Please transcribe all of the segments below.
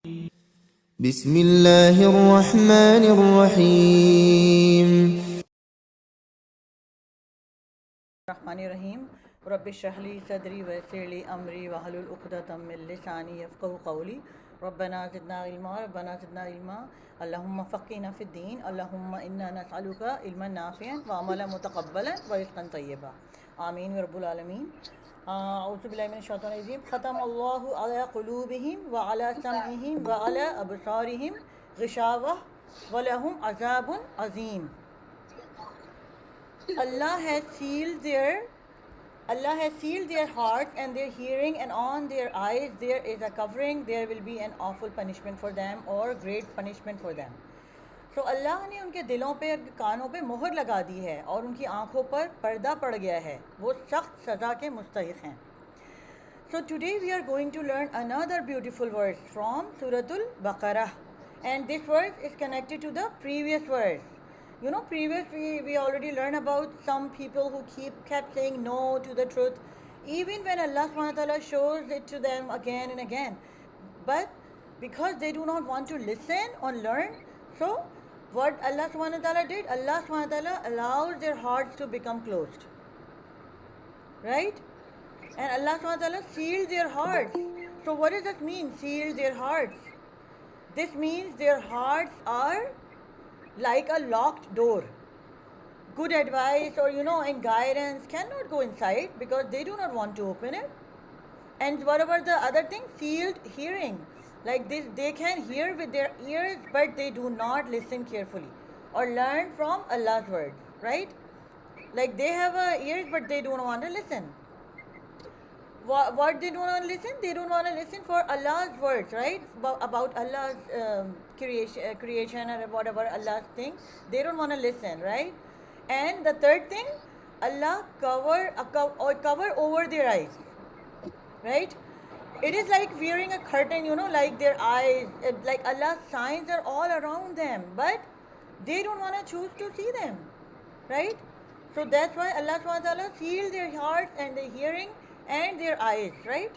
بسم اللہ الرحمن الرحیم الرحمن الرحیم رب اشرح لی صدری ویسر لی امری واحلل عقدۃ من لسانی یفقهوا قولی ربنا زدنا علما اللہم فقہنا فی الدین اللہم انا نسألک علما نافعا وعملا متقبلا ورزقا طیبا آمین رب العالمین. اعوذ باللہ من الشیطان الرجیم. ختم اللہ علی قلوبہم وعلی سمعہم وعلی ابصارہم غشاوہ ولہم عذاب عظیم. Allah has sealed their hearts and their hearing, and on their eyes there is a covering. There will be an awful punishment for them, or great punishment for them. So اللہ نے ان کے دلوں پہ کانوں پہ مہر لگا دی ہے اور ان کی آنکھوں پر پردہ پڑ گیا ہے. وہ سخت سزا کے مستحق ہیں. So today we are going to learn another beautiful verse from Surah Al-Baqarah, and this verse is connected to the previous verse. You know, previously we already learned about some people who kept saying no to the truth, even when Allah subhanahu wa ta'ala shows it to them again and again. But because they do not want to listen or learn, so what Allah subhanahu wa ta'ala did, Allah subhanahu wa ta'ala allows their hearts to become closed. Right? And Allah subhanahu wa ta'ala sealed their hearts. So what does that mean, sealed their hearts? This means their hearts are like a locked door. Good advice or and guidance cannot go inside because they do not want to open it. And what about the other thing? Sealed hearing. Like this, they can hear with their ears, but they do not listen carefully or learn from Allah's words, right? Like they have ears, but they don't want to listen. What they don't want to listen? They don't want to listen for Allah's words, right? About Allah's creation or whatever Allah's thing. They don't want to listen, right? And the third thing, Allah cover over their eyes, right? It is like wearing a curtain, like their eyes, like Allah's signs are all around them, but they don't want to choose to see them, right? So that's why Allah subhanahu wa ta'ala sealed their hearts and their hearing and their eyes, right?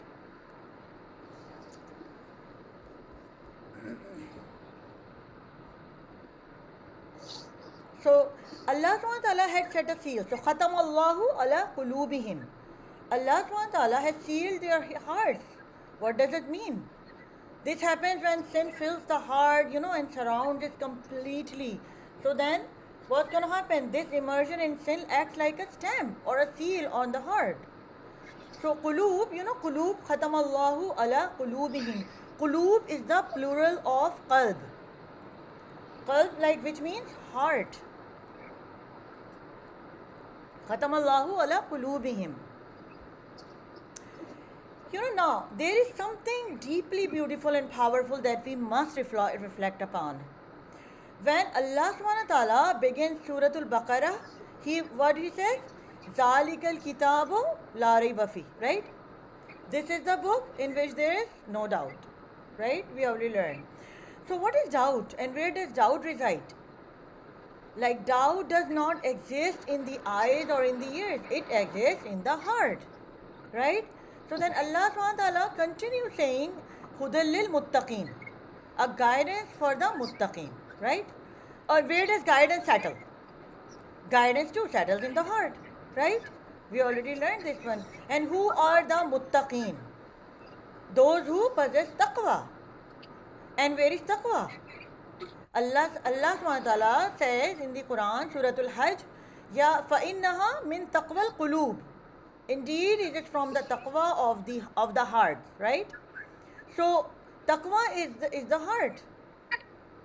So Allah subhanahu wa ta'ala had set a seal. So khatam Allahu ala qulubihim. Allah subhanahu wa ta'ala has sealed their hearts. What does it mean? This happens when sin fills the heart, and surrounds it completely. So then what's going to happen? This immersion in sin acts like a stamp or a seal on the heart. So qulub, qulub, khatam Allahu ala qulubihim. Qulub is the plural of qalb. Qalb, like, which means heart. Khatam Allahu ala qulubihim. Now, there is something deeply beautiful and powerful that we must reflect upon. When Allah subhanahu wa ta'ala begins Surah Al-Baqarah, what he says? Zalikal kitabu la rayba fi, right? This is the book in which there is no doubt, right? We already learned. So what is doubt and where does doubt reside? Like doubt does not exist in the eyes or in the ears. It exists in the heart, right? So then Allah subhanahu wa ta'ala continues saying, Hudal lil muttaqeen, a guidance for the muttaqeen, right? Or where does guidance settle? Guidance too settles in the heart, right? We already learned this one. And who are the muttaqeen? Those who possess taqwa. And where is taqwa? Allah subhanahu wa ta'ala says in the Quran, Surah Al-Hajj, Ya fa'innaha min taqwa al-qulub. Indeed, it is from the taqwa of the heart, right? So taqwa is the heart,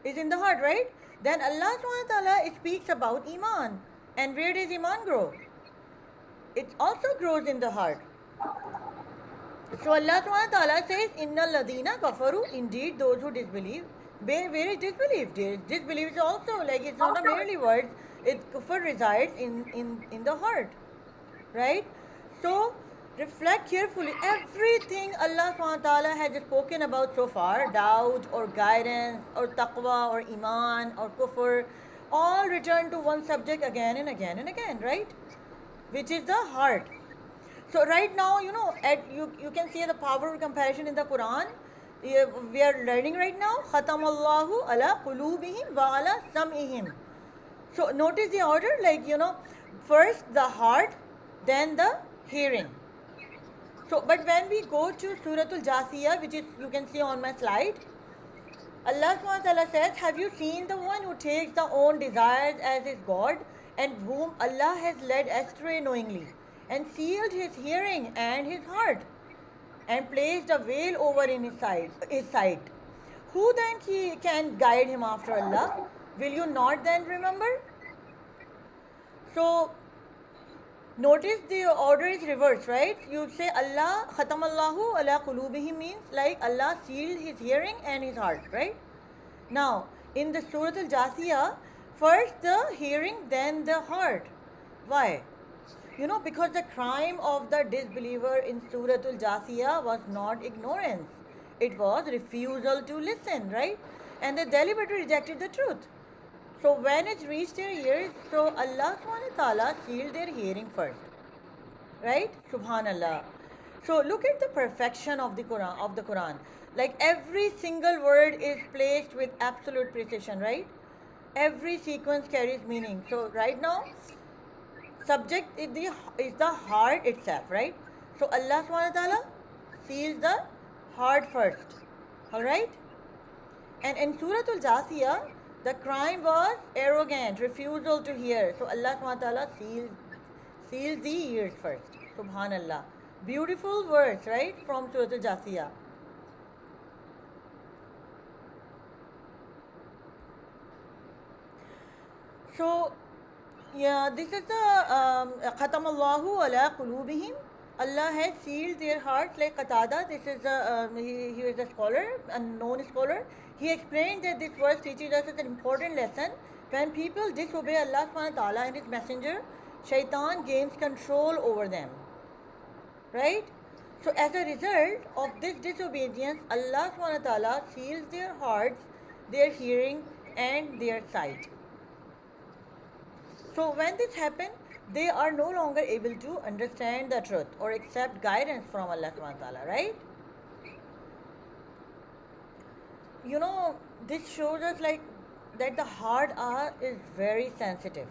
is in the heart, right? Then Allah subhanahu wa ta'ala speaks about iman. And where does iman grow? It also grows in the heart. So Allah subhanahu wa ta'ala says, Innal ladina kafaru, indeed those who disbelieve. Where is disbelief? Disbelief is also, like, it's not a merely words. Kufr resides in the heart, right? So reflect carefully. Everything Allah subhanahu wa ta'ala has spoken about so far, doubt or guidance or taqwa or iman or kufr, all return to one subject again and again and again, right? Which is the heart. So right now, you can see the power of compassion in the Quran. We are learning right now, khatamallahu ala qulubihim wa ala sam'ihim. So notice the order, like, first the heart, then the hearing. So, but when we go to Suratul Jasiyah, which is, you can see on my slide, Allah subhanahu wa ta'ala says, have you seen the one who takes the own desires as his God, and whom Allah has led astray knowingly, and sealed his hearing and his heart, and placed a veil over in his sight? Who then can guide him after Allah? Will you not then remember? So, notice the order is reversed, right? You say Allah, khatamallahu ala qulubihim means like Allah sealed his hearing and his heart, right? Now, in the Surah Al-Jasiyah, first the hearing, then the heart. Why? Because the crime of the disbeliever in Surah Al-Jasiyah was not ignorance. It was refusal to listen, right? And they deliberately rejected the truth. So when it reached their ears, so Allah subhanahu wa ta'ala sealed their hearing first. Right? Subhanallah. So look at the perfection of the Quran. Like every single word is placed with absolute precision, right? Every sequence carries meaning. So right now, subject is the heart itself, right? So Allah subhanahu wa ta'ala seals the heart first. Alright? And in Surah Al-Jasiyah, the crime was arrogant, refusal to hear. So Allah subhanahu wa ta'ala seals the ears first. Subhanallah. Beautiful words, right? From Surah Al-Jasiyah. So, yeah, this is the khatamallahu ala qulubihim. Allah has sealed their hearts, like Qatada. This is he is a scholar, a known scholar. He explained that this verse teaches us an important lesson. When people disobey Allah subhanahu wa ta'ala and His Messenger, Shaitan gains control over them. Right? So as a result of this disobedience, Allah subhanahu wa ta'ala seals their hearts, their hearing, and their sight. So when this happens, they are no longer able to understand the truth or accept guidance from Allah subhanahu wa ta'ala, right? This shows us like that the heart is very sensitive.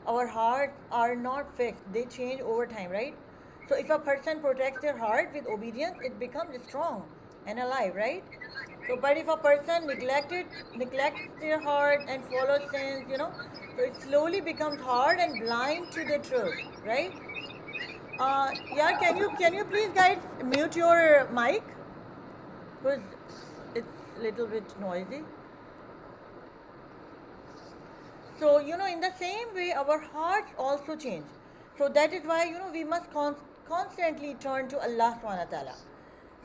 Our hearts are not fixed, they change over time, right? So if a person protects their heart with obedience, it becomes strong and alive, right? So but if a person neglects their heart and follows sins, so it slowly becomes hard and blind to the truth, right? Yeah, can you please guys mute your mic? Because it's a little bit noisy. So, in the same way, our hearts also change. So that is why, we must constantly turn to Allah subhanahu wa ta'ala.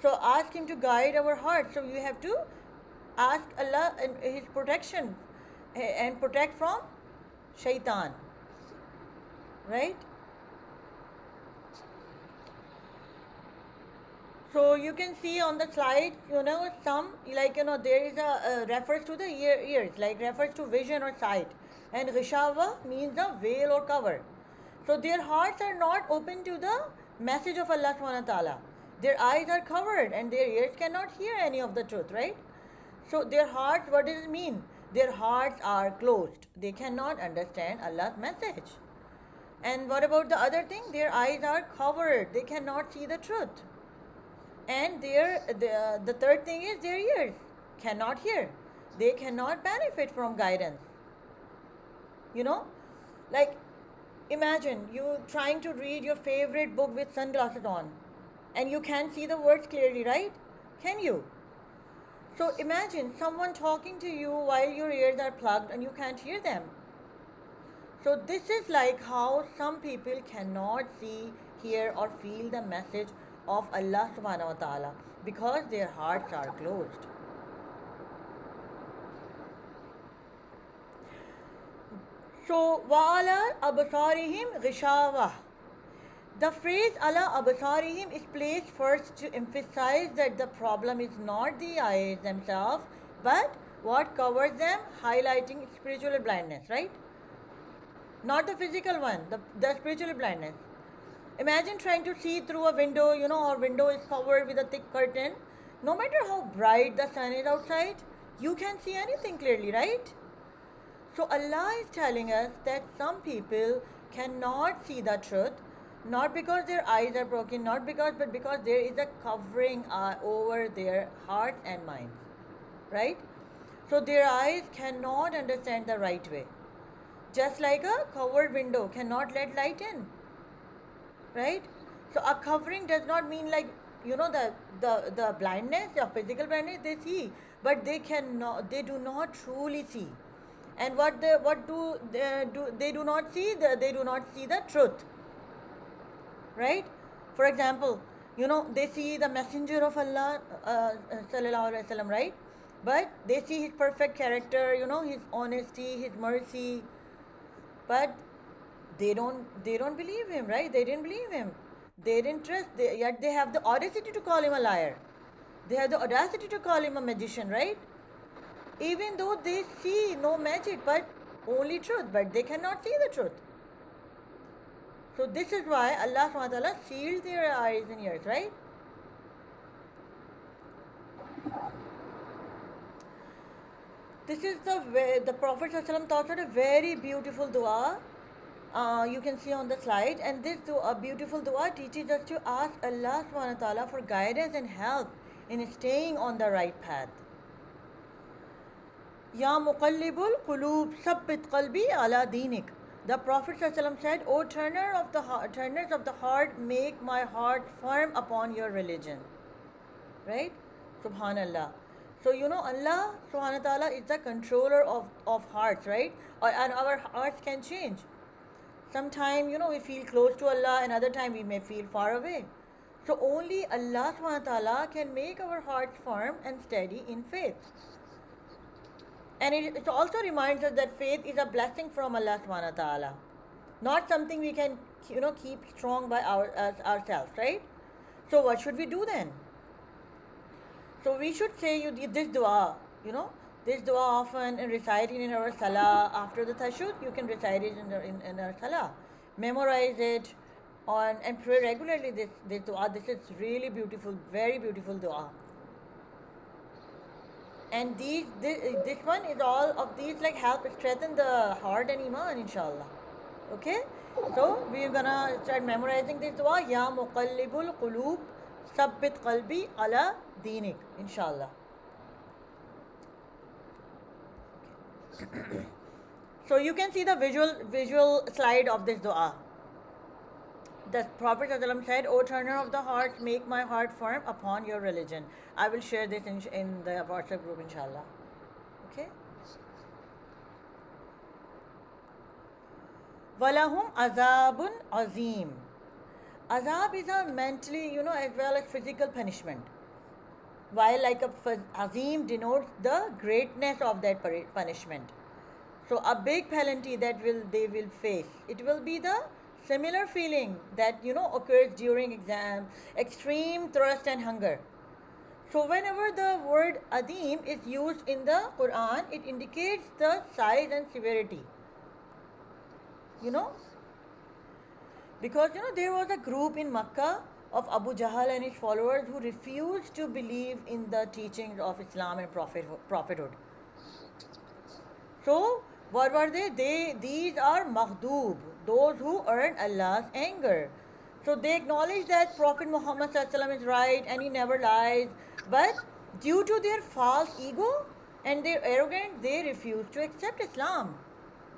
So ask Him to guide our hearts. So you have to ask Allah and His protection and protect from Shaitan. Right? So you can see on the slide, some, like, there is a refers to the ears, like refers to vision or sight. And Ghishawa means a veil or cover. So their hearts are not open to the message of Allah subhanahu wa ta'ala. Their eyes are covered and their ears cannot hear any of the truth, right? So their hearts, what does it mean? Their hearts are closed. They cannot understand Allah's message. And what about the other thing? Their eyes are covered. They cannot see the truth. And the third thing is their ears cannot hear. They cannot benefit from guidance. Like imagine you trying to read your favorite book with sunglasses on and you can't see the words clearly, right? Can you? So imagine someone talking to you while your ears are plugged and you can't hear them. So this is like how some people cannot see, hear or feel the message of Allah subhanahu wa ta'ala because their hearts are closed. So, وَعَلَى أَبْصَارِهِمْ غِشَاوَةٌ. The phrase ala abasarihim is placed first to emphasize that the problem is not the eyes themselves, but what covers them, highlighting spiritual blindness, right? Not the physical one, the spiritual blindness. Imagine trying to see through a window, or window is covered with a thick curtain. No matter how bright the sun is outside, you can see anything clearly, right? So Allah is telling us that some people cannot see the truth, not because their eyes are broken, not because, but because there is a covering over their hearts and minds, right? So their eyes cannot understand the right way. Just like a covered window cannot let light in, right? So a covering does not mean like, the blindness, the physical blindness they see, but they do not truly see. And they do not see they do not see the truth, right? For example, they see the messenger of Allah, sallallahu alaihi wasallam, right? But they see his perfect character, his honesty, his mercy, but they don't believe him, right? They didn't believe him. They didn't trust. Yet they have the audacity to call him a liar. They have the audacity to call him a magician, right? Even though they see no magic but only truth, but they cannot see the truth. So this is why Allah subhanahu wa ta'ala sealed their eyes and ears, right? This is the way the Prophet ﷺ taught us a very beautiful dua. You can see on the slide, and this beautiful dua teaches us to ask Allah subhanahu wa ta'ala for guidance and help in staying on the right path. Ya muqallibul qulub sabbit qalbi ala dinik. The Prophet ﷺ said, O turners of the heart, make my heart firm upon your religion. Right? Subhanallah. So Allah subhanahu wa ta'ala is the controller of hearts, right? And our hearts can change. Sometime, we feel close to Allah, another time we may feel far away. So only Allah subhanahu wa ta'ala can make our hearts firm and steady in faith. And it also reminds us that faith is a blessing from Allah subhanahu wa ta'ala. Not something we can, keep strong by ourselves, right? So what should we do then? So we should say this dua, this dua often and recite it in our salah. After the tashahhud, you can recite it in our salah. Memorize it and pray regularly this dua. This is really beautiful, very beautiful dua. And this one is all of these like help strengthen the heart and iman, inshallah. Okay? So we're gonna start memorizing this dua. Ya muqallibul qulub sabbit qalbi ala dinik, inshallah. So you can see the visual slide of this dua. The Prophet ﷺ said, O turner of the hearts, make my heart firm upon your religion. I will share this in the WhatsApp group, inshallah. Okay? Walahum azabun azim. Azab is a mentally, as well as physical punishment. While like azim denotes the greatness of that punishment. So a big penalty that they will face. It will be the similar feeling that occurs during exam, extreme thirst and hunger. So whenever the word adim is used in the Quran, it indicates the size and severity. Because there was a group in Makkah of Abu Jahl and his followers who refused to believe in the teachings of Islam and prophethood. So what were they? These are maghdoob, those who earn Allah's anger. So they acknowledge that Prophet Muhammad ﷺ is right and he never lies, but due to their false ego and their arrogance, they refused to accept Islam.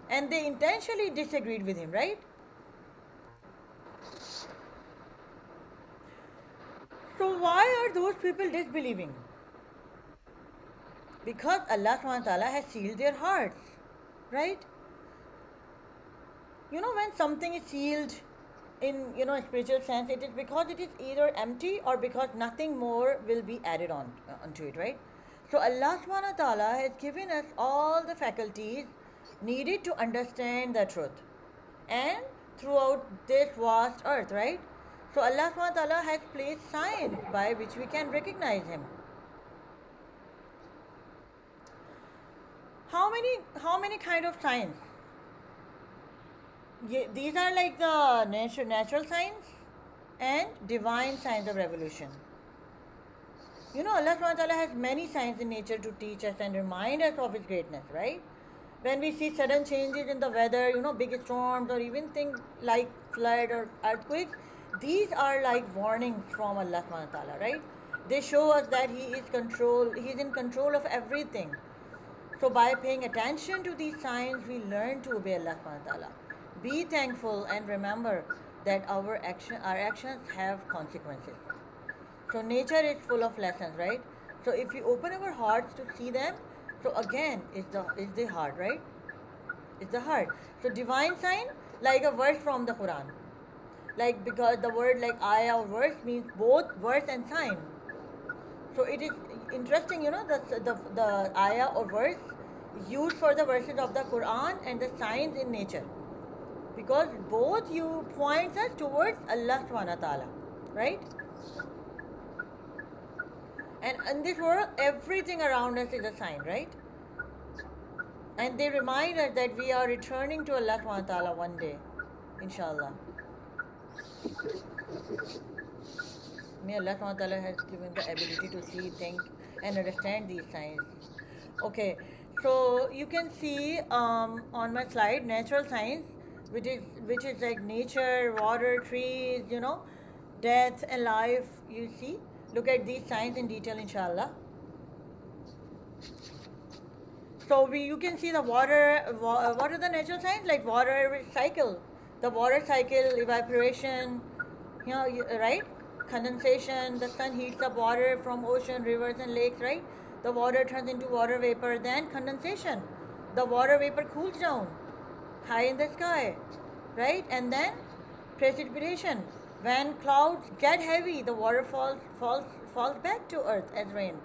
And they intentionally disagreed with him, right? So why are those people disbelieving? Because Allah subhanahu wa ta'ala has sealed their hearts, right? When something is sealed in a spiritual sense, it is because it is either empty or because nothing more will be added onto it, right? So Allah subhanahu wa ta'ala has given us all the faculties needed to understand the truth and throughout this vast earth, right? So Allah subhanahu wa ta'ala has placed signs by which we can recognize him. How many kind of signs? These are like the natural signs and divine signs of revelation. You know, Allah subhanahu wa ta'ala has many signs in nature to teach us and remind us of His greatness, right? When we see sudden changes in the weather, you know, big storms or even things like flood or earthquakes, these are like warnings from Allah subhanahu wa ta'ala, right? They show us that He's in control of everything. So by paying attention to these signs, we learn to obey Allah subhanahu wa ta'ala. Be thankful and remember that our actions have consequences. So nature is full of lessons, right? So if we open our hearts to see them, so again is the heart, right? It's the heart. So divine sign, like a verse from the Quran. Like, because the word like ayah or verse means both verse and sign. So it is interesting, you know, the ayah or verse used for the verses of the Quran and the signs in nature. Because both you points us towards Allah subhanahu wa ta'ala, right? And in this world, everything around us is a sign, right? And they remind us that we are returning to Allah subhanahu wa ta'ala one day, inshallah. May Allah subhanahu wa ta'ala has given the ability to see, think, and understand these signs. Okay, so you can see on my slide natural science, which is like nature, water, trees, you know, death and life. You see, look at these signs in detail, inshallah. So you can see the water. What are the natural signs? Like water cycle, the water cycle, evaporation, you know, right? Condensation. The sun heats up water from ocean, rivers, and lakes, right? The water turns into water vapor. Then condensation. The water vapor cools down high in the sky, right? And then precipitation. When clouds get heavy, the water falls back to earth as rain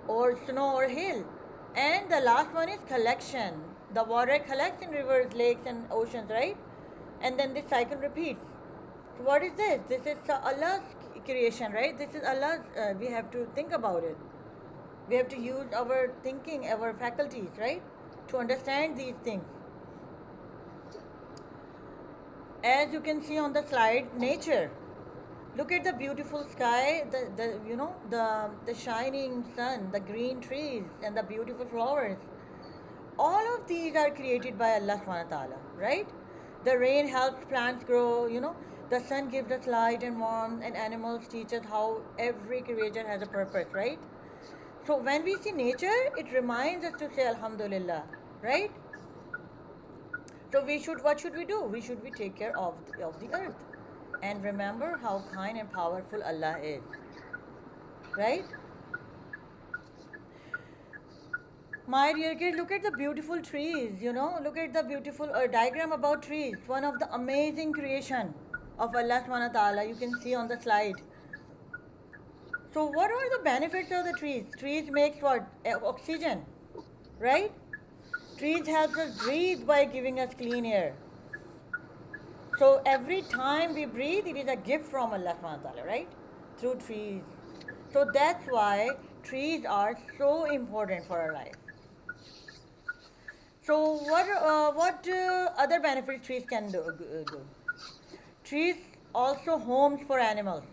or snow or hail. And the last one is collection. The water collects in rivers, lakes, and oceans, right? And then this cycle repeats. So what is this? This is Allah's creation, right? This is Allah's. We have to think about it. We have to use our thinking, our faculties, right, to understand these things. As you can see on the slide, nature. Look at the beautiful sky, the shining sun, the green trees, and the beautiful flowers. All of these are created by Allah subhanahu wa ta'ala, right? The rain helps plants grow, you know. The sun gives us light and warmth, and animals teach us how every creature has a purpose, right? So when we see nature, it reminds us to say Alhamdulillah, right? So what should we do? We take care of the earth and remember how kind and powerful Allah is, right? My dear kid, look at the beautiful trees, you know, look at the beautiful diagram about trees. One of the amazing creation of Allah subhanahu wa ta'ala, you can see on the slide. So what are the benefits of the trees? Trees makes what? Oxygen, right? Trees help us breathe by giving us clean air. So every time we breathe, it is a gift from Allah subhanahu wa ta'ala, right? Through trees. So that's why trees are so important for our life. So what other benefits trees can do? Trees also homes for animals,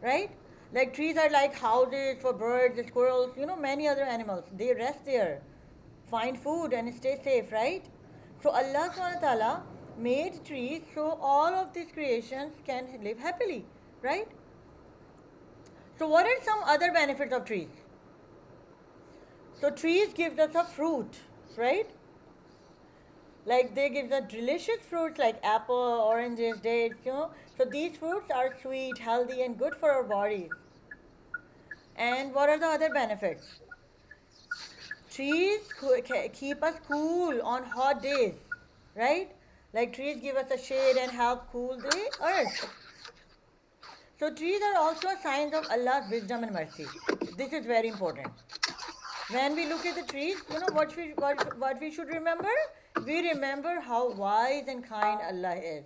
right? Like trees are like houses for birds, squirrels, you know, many other animals. They rest there, find food and stay safe, right? So Allah subhanahu wa ta'ala made trees so all of these creations can live happily, right? So what are some other benefits of trees? So trees give us a fruit, right? Like they give us delicious fruits like apple, oranges, dates, you know. So these fruits are sweet, healthy, and good for our bodies. And what are the other benefits? Trees keep us cool on hot days, right? Like trees give us a shade and help cool the earth. So trees are also signs of Allah's wisdom and mercy. This is very important. When we look at the trees, you know what we should remember? We remember how wise and kind Allah is.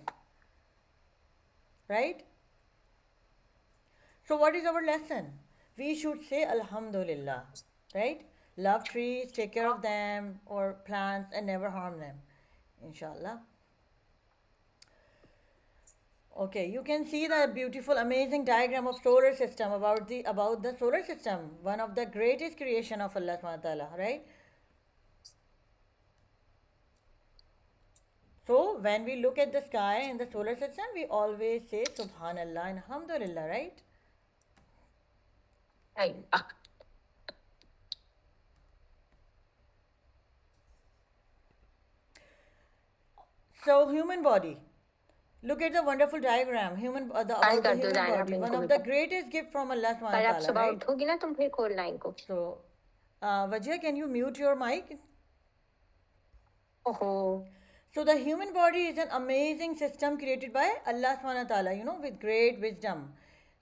Right? So what is our lesson? We should say Alhamdulillah. Right? Love trees, take care of them or plants and never harm them. Inshallah. Okay, you can see the beautiful, amazing diagram of solar system about the solar system, one of the greatest creation of Allah subhanahu wa ta'ala, right? So when we look at the sky and the solar system, we always say Subhanallah and Alhamdulillah, right? Right. So human body. Look at the wonderful diagram. कल About the कर दो human जाना body. One इनको of भी the greatest gift from Allah subhanahu पर wa आप ta'ala, सुबह right? उठोगी ना तुम फिर खोलना इनको So, Vajia, can you mute your mic? ओहो So the human body is an amazing system created by Allah subhanahu wa ta'ala, with great wisdom.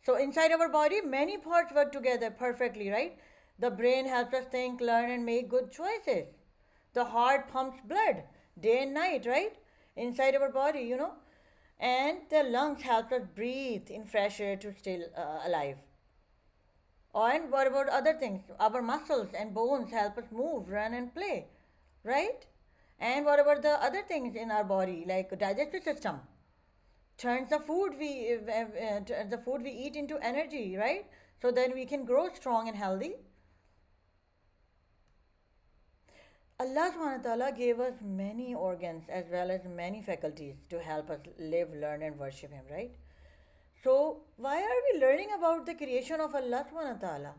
So inside our body, many parts work together perfectly, right? The brain helps us think, learn, and make good choices. The heart pumps blood day and night, right? Inside our body. And the lungs help us breathe in fresh air to stay alive. And what about other things? Our muscles and bones help us move, run, and play, right? And what about the other things in our body, like digestive system? Turns the food we eat into energy, right? So then we can grow strong and healthy. Allah subhanahu wa ta'ala gave us many organs as well as many faculties to help us live, learn, and worship Him, right? So, why are we learning about the creation of Allah subhanahu wa ta'ala?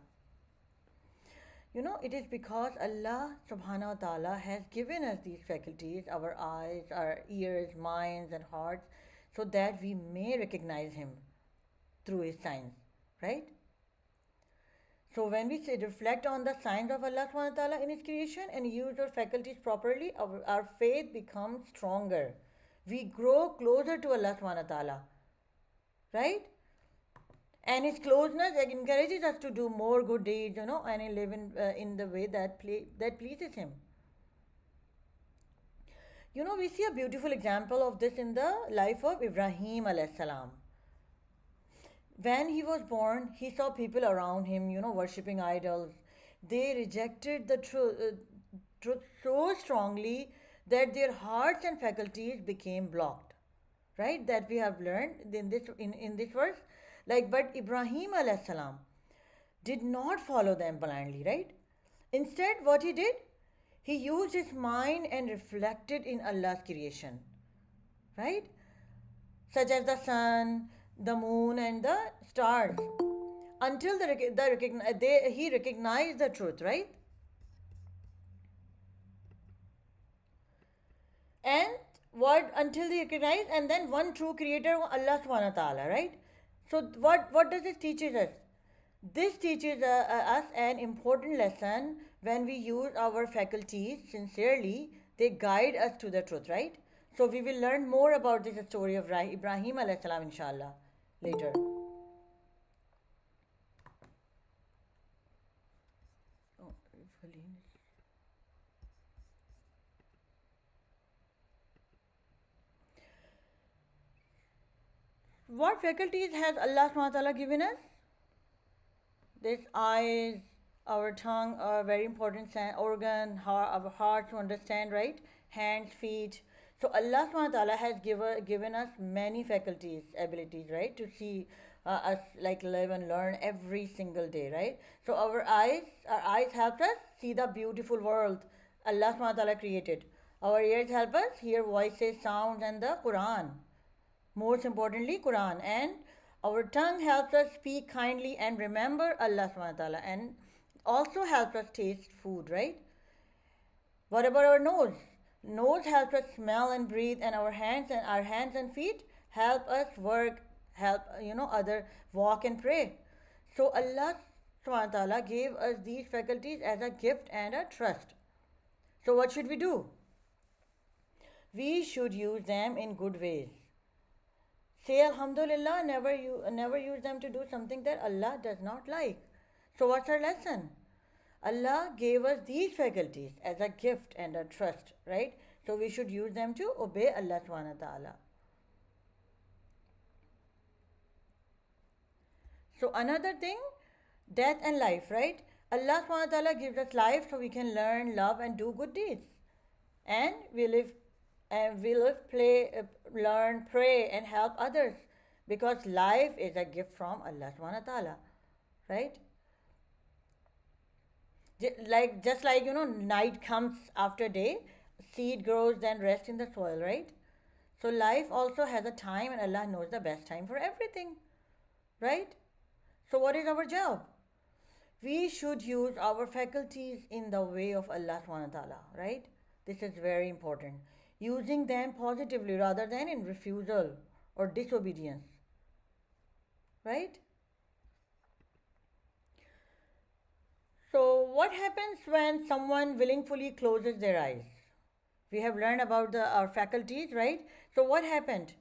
It is because Allah subhanahu wa ta'ala has given us these faculties, our eyes, our ears, minds, and hearts, so that we may recognize Him through His signs, right? So when we reflect on the signs of Allah subhanahu wa ta'ala in His creation and use our faculties properly, our faith becomes stronger. We grow closer to Allah subhanahu wa ta'ala, right? And His closeness encourages us to do more good deeds, and live in the way that pleases Him. We see a beautiful example of this in the life of Ibrahim alayhi salam. When he was born, he saw people around him, worshipping idols. They rejected the truth so strongly that their hearts and faculties became blocked. Right? That we have learned in this verse. But Ibrahim alayhi salam did not follow them blindly, right? Instead, what he did? He used his mind and reflected in Allah's creation. Right? Such as the sun, the moon, and the stars, until he recognized the truth, right? And what until they recognize, and then one true creator, Allah subhanahu wa ta'ala, right? So what does this teaches us? This teaches us an important lesson. When we use our faculties sincerely, they guide us to the truth, right? So we will learn more about this story of Ibrahim alayhi salam, inshallah, later. Oh, what faculties has Allah subhanahu wa ta'ala given us? This eyes, our tongue, a very important organ, our heart to understand, right? Hands, feet. So Allah subhanahu wa ta'ala has given us many faculties, abilities, right? To see us live and learn every single day, right? So our eyes help us see the beautiful world Allah subhanahu wa ta'ala created. Our ears help us hear voices, sounds, and the Quran. Most importantly, Quran. And our tongue helps us speak kindly and remember Allah subhanahu wa ta'ala, and also helps us taste food, right? What about our nose? Nose helps us smell and breathe, and our hands and feet help us work, help other walk and pray. So Allah subhanahu wa ta'ala gave us these faculties as a gift and a trust. So what should we do? We should use them in good ways. Say Alhamdulillah, never use them to do something that Allah does not like. So what's our lesson? Allah gave us these faculties as a gift and a trust, right? So we should use them to obey Allah subhanahu wa ta'ala. So another thing, death and life, right? Allah subhanahu wa ta'ala gives us life so we can learn, love, and do good deeds. And we live, play, learn, pray, and help others. because life is a gift from Allah subhanahu wa ta'ala, right? Just like night comes after day, seed grows, then rest in the soil, right? So life also has a time, and Allah knows the best time for everything, right? So what is our job? We should use our faculties in the way of Allah subhanahu wa ta'ala, right? This is very important. Using them positively rather than in refusal or disobedience, right? So, what happens when someone willingly closes their eyes? We have learned about our faculties, right? So, what happened?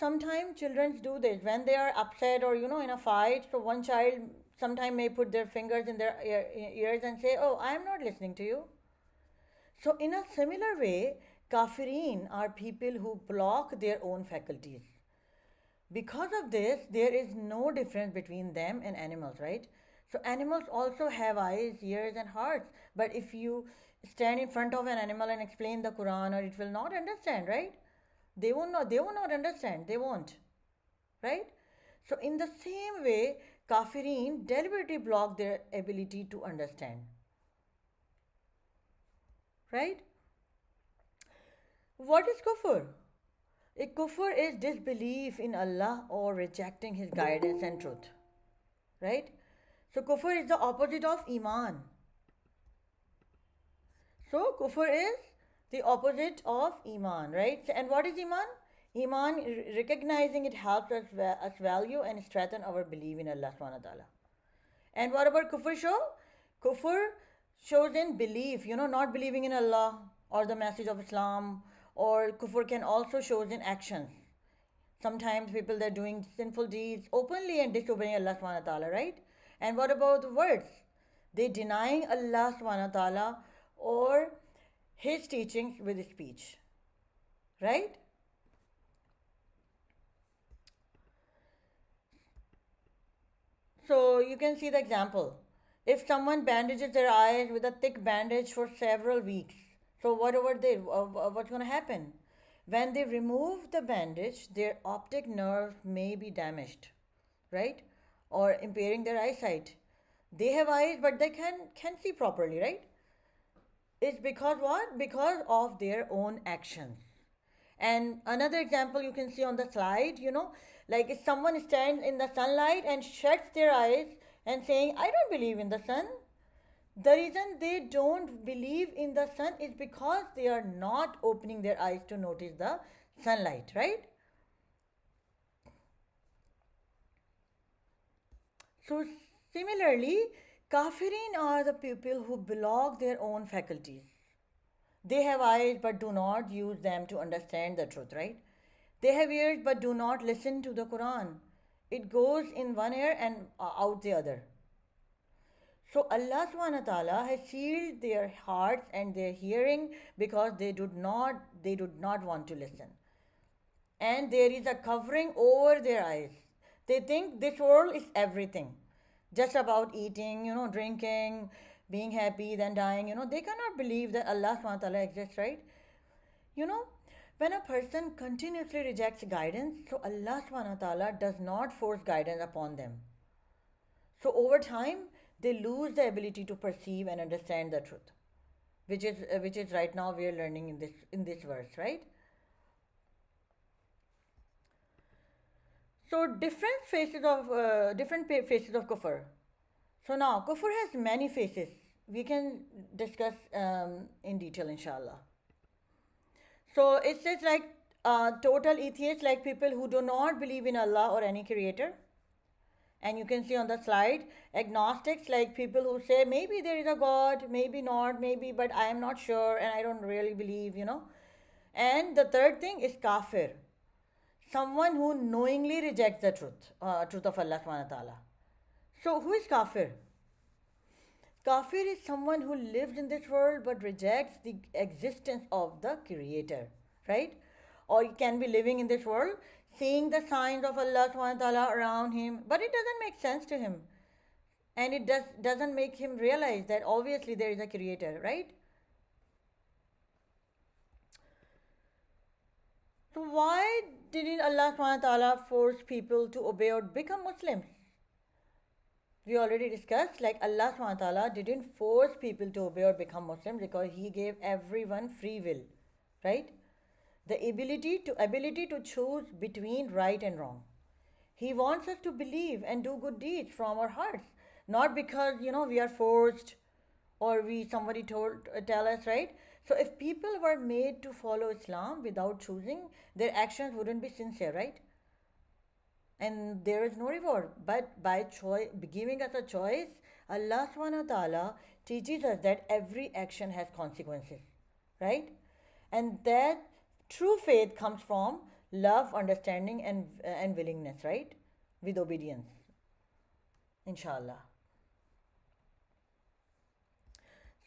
Sometimes children do this when they are upset or, in a fight. So, one child sometimes may put their fingers in their ears and say, "Oh, I am not listening to you." So, in a similar way, kafirin are people who block their own faculties. Because of this, there is no difference between them and animals, right? So animals also have eyes, ears, and hearts. But if you stand in front of an animal and explain the Quran, or it will not understand, right? They will not. They will not understand. They won't, right? So in the same way, kafirin deliberately block their ability to understand, right? What is kufr? A kufr is disbelief in Allah or rejecting His guidance and truth, right? So kufr is the opposite of iman. So kufr is the opposite of iman, right? And what is iman? Iman, recognizing it helps us value and strengthen our belief in Allah subhanahu wa ta'ala. And what about kufr show? Kufr shows in belief, not believing in Allah or the message of Islam, or kufr can also shows in actions. Sometimes people that are doing sinful deeds openly and disobeying Allah subhanahu wa ta'ala, right? And what about the words? They denying Allah subhanahu wa ta'ala or His teachings with speech, right? So you can see the example. If someone bandages their eyes with a thick bandage for several weeks, so what's going to happen? When they remove the bandage, their optic nerve may be damaged, right? Or impairing their eyesight. They have eyes, but they can see properly, right? It's because what? Because of their own actions. And another example you can see on the slide, like if someone stands in the sunlight and shuts their eyes and saying, "I don't believe in the sun." The reason they don't believe in the sun is because they are not opening their eyes to notice the sunlight, right? So similarly, kafirin are the people who block their own faculties. They have eyes but do not use them to understand the truth, right? They have ears but do not listen to the Quran. It goes in one ear and out the other. So Allah subhanahu wa ta'ala has sealed their hearts and their hearing because they do not want to listen. And there is a covering over their eyes. They think this world is everything. Just about eating, drinking, being happy, then dying. They cannot believe that Allah subhanahu wa ta'ala exists, right? When a person continuously rejects guidance, so Allah subhanahu wa ta'ala does not force guidance upon them. So over time, they lose the ability to perceive and understand the truth, which is right now we are learning in this verse, right? So different faces of kufr. So now kufr has many faces. We can discuss in detail, inshallah. So it says like total atheists, like people who do not believe in Allah or any creator. And you can see on the slide, agnostics, like people who say maybe there is a God, maybe not, maybe, but I am not sure and I don't really believe. And the third thing is kafir, someone who knowingly rejects the truth of Allah subhanahu wa ta'ala. So who is kafir? Kafir is someone who lives in this world but rejects the existence of the creator, right? Or he can be living in this world, seeing the signs of Allah subhanahu wa ta'ala around him, but it doesn't make sense to him. And it doesn't make him realize that obviously there is a creator, right? So why didn't Allah subhanahu wa ta'ala force people to obey or become Muslims? We already discussed, like Allah subhanahu wa ta'ala didn't force people to obey or become Muslims because He gave everyone free will, right? The ability to choose between right and wrong. He wants us to believe and do good deeds from our hearts, not because we are forced or we somebody tell us, right? So if people were made to follow Islam without choosing, their actions wouldn't be sincere, right? And there is no reward. But by choice, giving us a choice, Allah subhanahu wa ta'ala teaches us that every action has consequences, right? And that true faith comes from love, understanding, and willingness, right? With obedience, inshallah.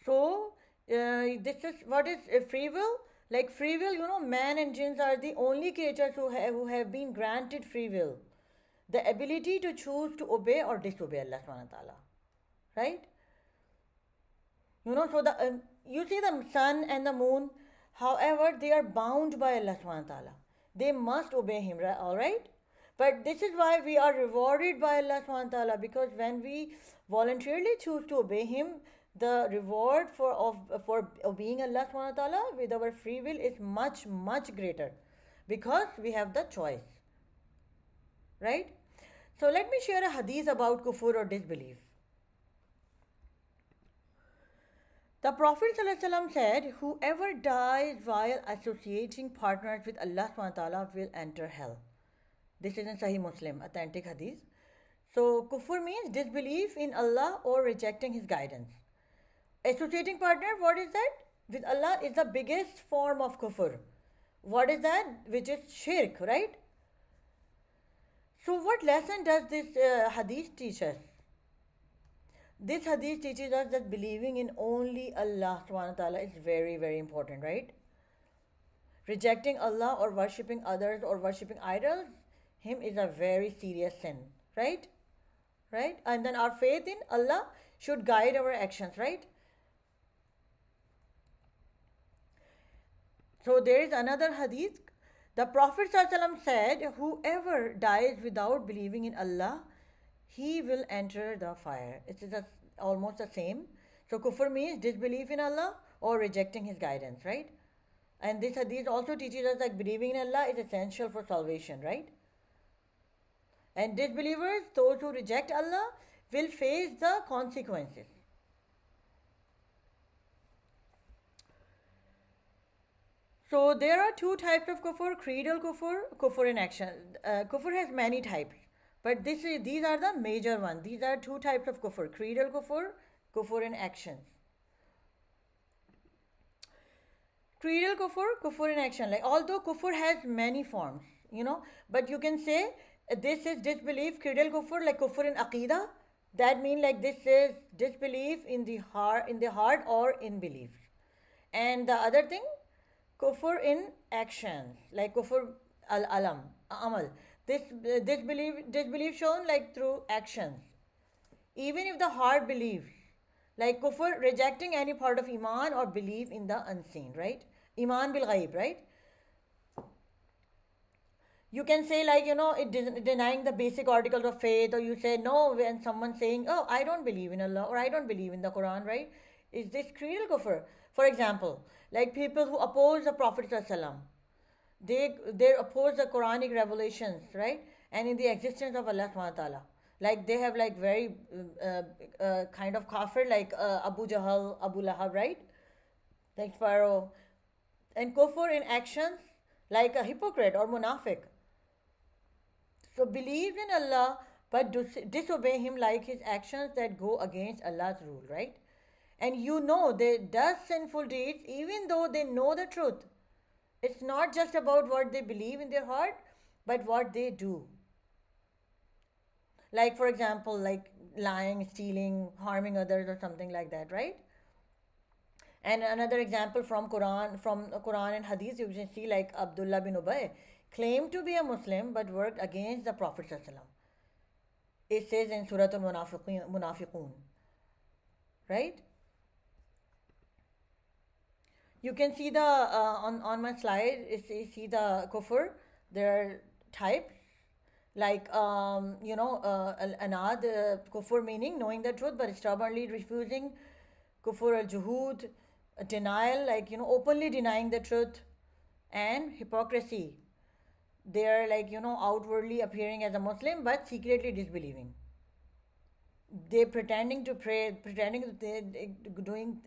So, this is what is free will. Like free will, man and jinns are the only creatures who have been granted free will, the ability to choose to obey or disobey Allah subhanahu wa ta'ala, right? So you see the sun and the moon, however, they are bound by Allah subhanahu wa ta'ala. They must obey Him, right? All right? But this is why we are rewarded by Allah subhanahu wa ta'ala, because when we voluntarily choose to obey Him, the reward for obeying Allah subhanahu wa ta'ala with our free will is much, much greater, because we have the choice, right? So let me share a hadith about kufur or disbelief. The Prophet ﷺ said, whoever dies while associating partners with Allah subhanahu wa ta'ala will enter hell. This is in Sahih Muslim, authentic hadith. So kufur means disbelief in Allah or rejecting His guidance. Associating partner, what is that? With Allah is the biggest form of kufr. What is that? Which is shirk, right? So what lesson does this hadith teach us? This hadith teaches us that believing in only Allah subhanahu wa ta'ala is very, very important, right? Rejecting Allah or worshipping others or worshipping idols, Him is a very serious sin, right? Right? And then our faith in Allah should guide our actions, right? So there is another hadith. The Prophet ﷺ said, whoever dies without believing in Allah, he will enter the fire. It is almost the same. So kufr means disbelief in Allah or rejecting His guidance, right? And this hadith also teaches us that believing in Allah is essential for salvation, right? And disbelievers, those who reject Allah, will face the consequences. So there are two types of kufr: creedal kufr, kufr in action. Kufr has many types, but these are the major ones. These are two types of kufr: creedal kufr, kufr in actions. Creedal kufr, kufr in action. Like although kufr has many forms, but you can say this is disbelief, creedal kufr, like kufr in aqidah. That means like this is disbelief in the heart or in belief. And the other thing, kufr in actions, like kufr amal. Disbelief shown like through actions. Even if the heart believes, like kufr rejecting any part of iman or belief in the unseen, right? Iman bil ghaib, right? You can say like, it denying the basic articles of faith, or you say no when someone's saying, oh, I don't believe in Allah or I don't believe in the Quran, right? Is this creedal kufr? For example, like people who oppose the Prophet ﷺ, they oppose the Quranic revelations, right? And in the existence of Allah subhanahu wa ta'ala. Like they have like very kind of kafir, like Abu Jahl, Abu Lahab, right? Like Pharaoh. And kufr in actions, like a hypocrite or munafiq. So believes in Allah but disobey Him, like his actions that go against Allah's rule, right? And they does sinful deeds even though they know the truth. It's not just about what they believe in their heart, but what they do. Like for example, like lying, stealing, harming others or something like that, right? And another example from Quran and Hadith, you can see like Abdullah bin Ubay claimed to be a Muslim but worked against the Prophet ﷺ. It says in Surah Al-Munafiqun, right? You can see the on my slide. See the kufr. There are types like anad, kufr meaning knowing the truth but stubbornly refusing. Kufr al juhud, denial, like openly denying the truth. And hypocrisy, they are like outwardly appearing as a Muslim but secretly disbelieving. They pretending to pray, pretending that they doing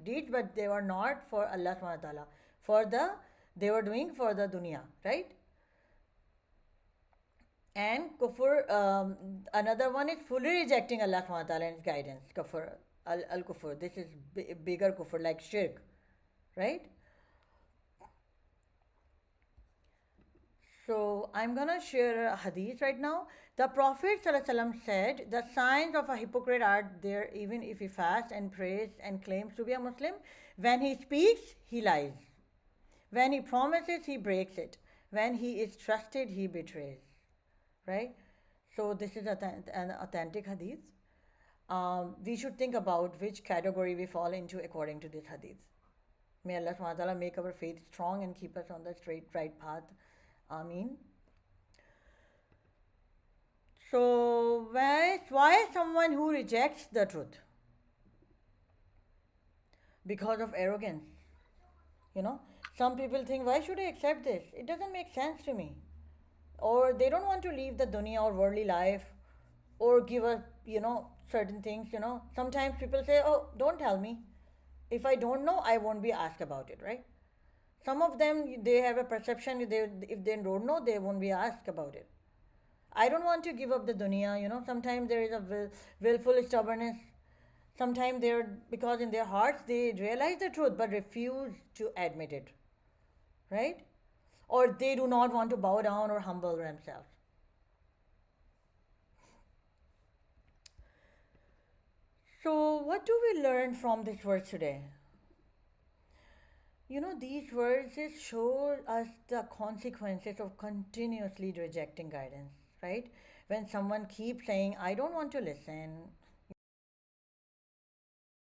deeds, but they were not for Allah subhanahu wa ta'ala. They were doing for the dunya, right? And kufr, another one is fully rejecting Allah subhanahu wa ta'ala and his guidance. Kufr, al kufr. This is bigger kufr, like shirk, right? So I'm gonna share a hadith right now. The Prophet ﷺ said, the signs of a hypocrite are there even if he fasts and prays and claims to be a Muslim. When he speaks, he lies. When he promises, he breaks it. When he is trusted, he betrays. Right? So this is an authentic hadith. We should think about which category we fall into according to this hadith. May Allah subhanahu wa ta'ala make our faith strong and keep us on the straight right path. Ameen. So why someone who rejects the truth? Because of arrogance. Some people think, why should I accept this? It doesn't make sense to me. Or they don't want to leave the dunya or worldly life or give up, certain things, Sometimes people say, oh, don't tell me. If I don't know, I won't be asked about it, right? Some of them, they have a perception, if they don't know, they won't be asked about it. I don't want to give up the dunya, Sometimes there is a willful stubbornness. Sometimes because in their hearts they realize the truth but refuse to admit it, right? Or they do not want to bow down or humble themselves. So what do we learn from this verse today? These verses show us the consequences of continuously rejecting guidance, right? When someone keeps saying, I don't want to listen,